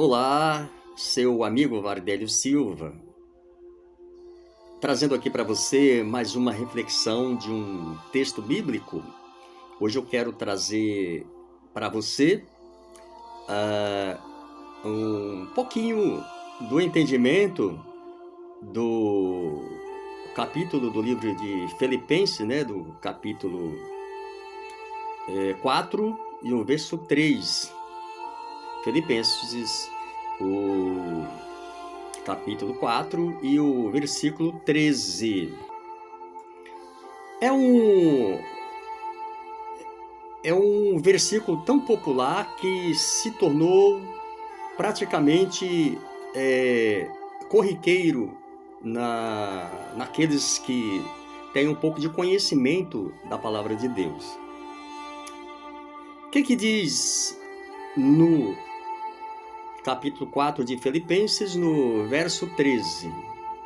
Olá, seu amigo Vardélio Silva, trazendo aqui para você mais uma reflexão de um texto bíblico. Hoje eu quero trazer para você um pouquinho do entendimento do capítulo do livro de Filipenses, do capítulo 4 e o verso 3. Filipenses, o capítulo 4 e o versículo 13. É um versículo tão popular que se tornou praticamente corriqueiro naqueles que têm um pouco de conhecimento da palavra de Deus. O que diz no capítulo 4 de Filipenses, no verso 13?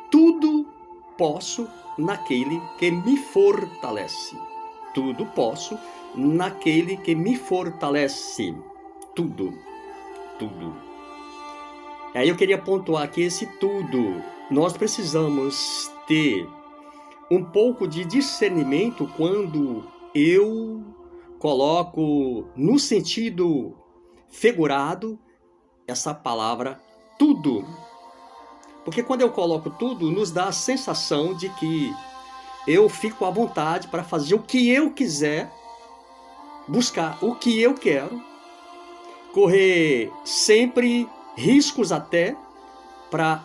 Tudo posso naquele que me fortalece. Tudo posso naquele que me fortalece. Tudo. Aí eu queria pontuar aqui esse tudo. Nós precisamos ter um pouco de discernimento quando eu coloco no sentido figurado essa palavra tudo. Porque quando eu coloco tudo, nos dá a sensação de que eu fico à vontade para fazer o que eu quiser, buscar o que eu quero, correr sempre riscos até para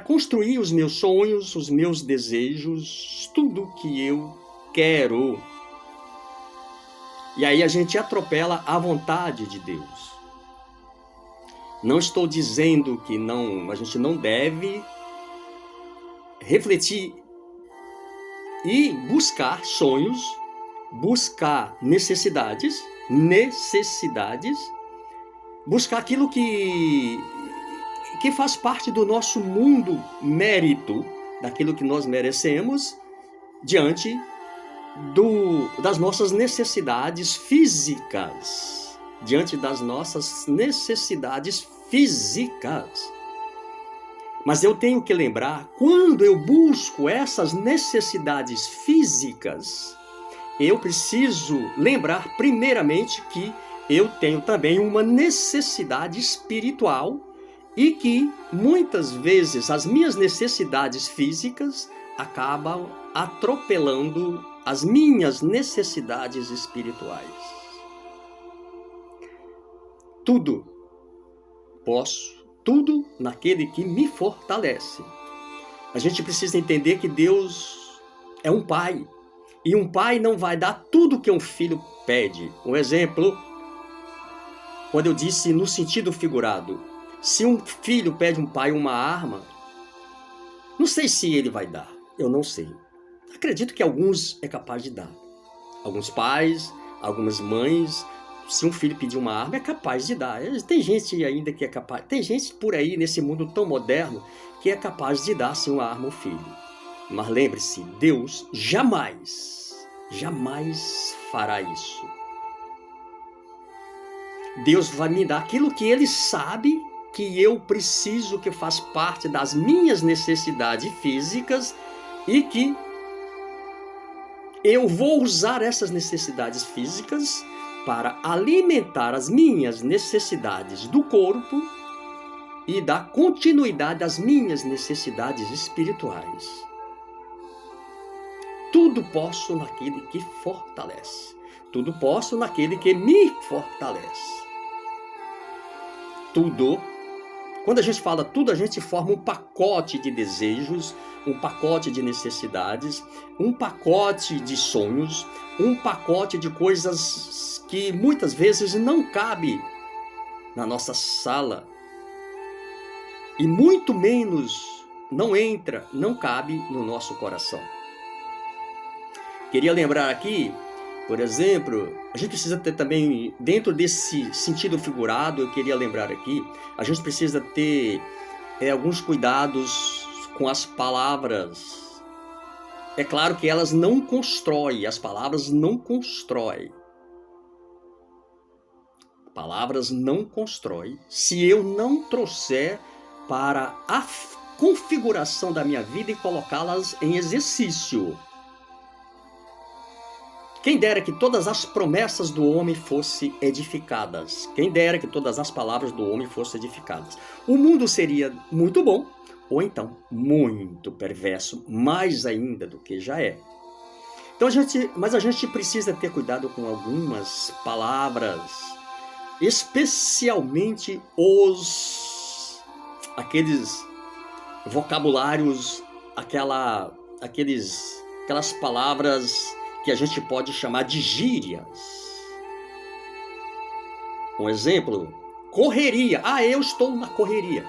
construir os meus sonhos, os meus desejos, tudo que eu quero. E aí a gente atropela a vontade de Deus. Não estou dizendo que a gente não deve refletir e buscar sonhos, buscar necessidades, buscar aquilo que faz parte do nosso mundo mérito, daquilo que nós merecemos, diante das nossas necessidades físicas. Mas eu tenho que lembrar, quando eu busco essas necessidades físicas, eu preciso lembrar primeiramente que eu tenho também uma necessidade espiritual e que muitas vezes as minhas necessidades físicas acabam atropelando as minhas necessidades espirituais. Tudo posso, tudo naquele que me fortalece. A gente precisa entender que Deus é um pai. E um pai não vai dar tudo que um filho pede. Um exemplo, quando eu disse no sentido figurado, se um filho pede um pai uma arma, não sei se ele vai dar, eu não sei. Acredito que alguns é capaz de dar. Alguns pais, algumas mães, se um filho pedir uma arma, é capaz de dar. Tem gente ainda que é capaz, tem gente por aí nesse mundo tão moderno que é capaz de dar sim uma arma ao filho. Mas lembre-se, Deus jamais fará isso. Deus vai me dar aquilo que Ele sabe que eu preciso, que faz parte das minhas necessidades físicas e que eu vou usar essas necessidades físicas para alimentar as minhas necessidades do corpo e dar continuidade às minhas necessidades espirituais. Tudo posso naquele que fortalece. Tudo posso naquele que me fortalece. Tudo. Quando a gente fala tudo, a gente forma um pacote de desejos, um pacote de necessidades, um pacote de sonhos, um pacote de coisas que muitas vezes não cabe na nossa sala. E muito menos não cabe no nosso coração. Queria lembrar aqui, por exemplo, a gente precisa ter também, dentro desse sentido figurado, eu queria lembrar aqui, a gente precisa ter alguns cuidados com as palavras. É claro que elas não constroem, as palavras não constroem. Palavras não constroem se eu não trouxer para a configuração da minha vida e colocá-las em exercício. Quem dera que todas as promessas do homem fossem edificadas. Quem dera que todas as palavras do homem fossem edificadas. O mundo seria muito bom, ou então muito perverso, mais ainda do que já é. Então mas a gente precisa ter cuidado com algumas palavras, especialmente aqueles vocabulários, aquelas palavras que a gente pode chamar de gírias. Um exemplo, correria. Ah, eu estou na correria.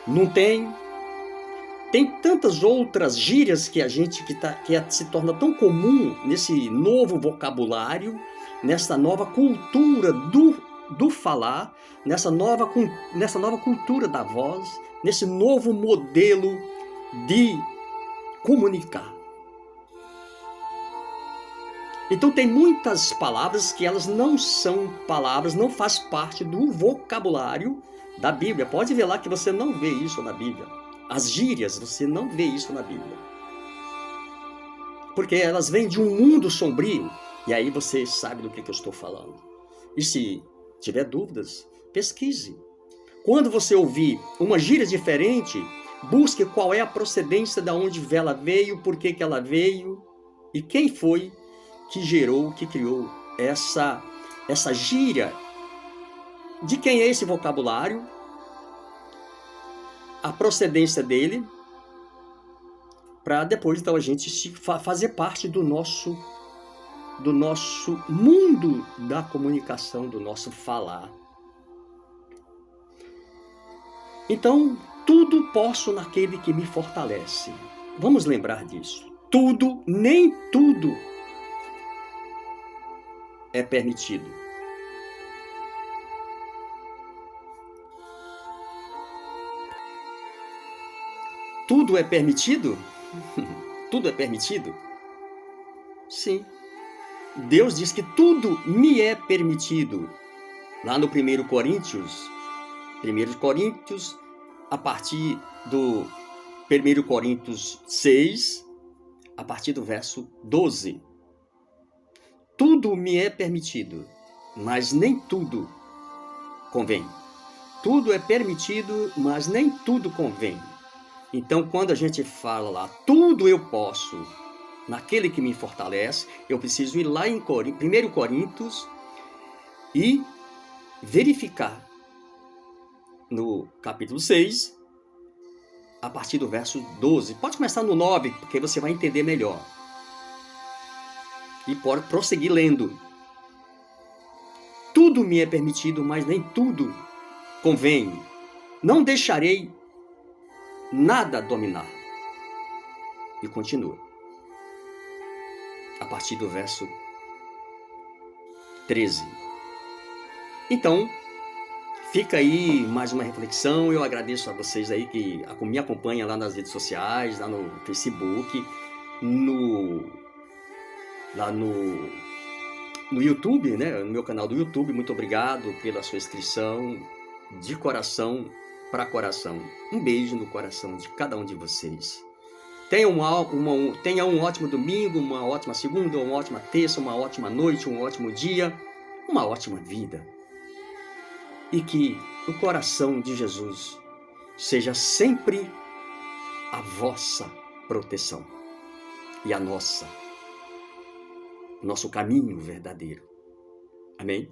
Não tem tantas outras gírias que se torna tão comum nesse novo vocabulário, nessa nova cultura do falar, nessa nova cultura da voz, nesse novo modelo de comunicar. Então tem muitas palavras que elas não são palavras, não faz parte do vocabulário da Bíblia. Pode ver lá que você não vê isso na Bíblia. As gírias, você não vê isso na Bíblia. Porque elas vêm de um mundo sombrio. E aí você sabe do que eu estou falando. E se tiver dúvidas, pesquise. Quando você ouvir uma gíria diferente, busque qual é a procedência de onde ela veio, por que ela veio e quem foi que gerou, que criou essa gíria. De quem é esse vocabulário? A procedência dele, para depois então a gente fazer parte do nosso mundo da comunicação, do nosso falar. Então, tudo posso naquele que me fortalece. Vamos lembrar disso. Tudo, nem tudo é permitido. Tudo é permitido? Tudo é permitido? Sim. Deus diz que tudo me é permitido. Lá no 1 Coríntios, a partir do 1 Coríntios 6, a partir do verso 12. Tudo me é permitido, mas nem tudo convém. Tudo é permitido, mas nem tudo convém. Então, quando a gente fala lá, tudo eu posso, naquele que me fortalece, eu preciso ir lá em 1 Coríntios e verificar no capítulo 6, a partir do verso 12. Pode começar no 9, porque você vai entender melhor. E pode prosseguir lendo. Tudo me é permitido, mas nem tudo convém. Não deixarei nada dominar. E continua. A partir do verso 13. Então, fica aí mais uma reflexão. Eu agradeço a vocês aí que me acompanham lá nas redes sociais, lá no Facebook, lá no YouTube, né? No meu canal do YouTube. Muito obrigado pela sua inscrição, de coração para coração. Um beijo no coração de cada um de vocês. Tenha um ótimo domingo, uma ótima segunda, uma ótima terça, uma ótima noite, um ótimo dia, uma ótima vida. E que o coração de Jesus seja sempre a vossa proteção e a nosso caminho verdadeiro. Amém?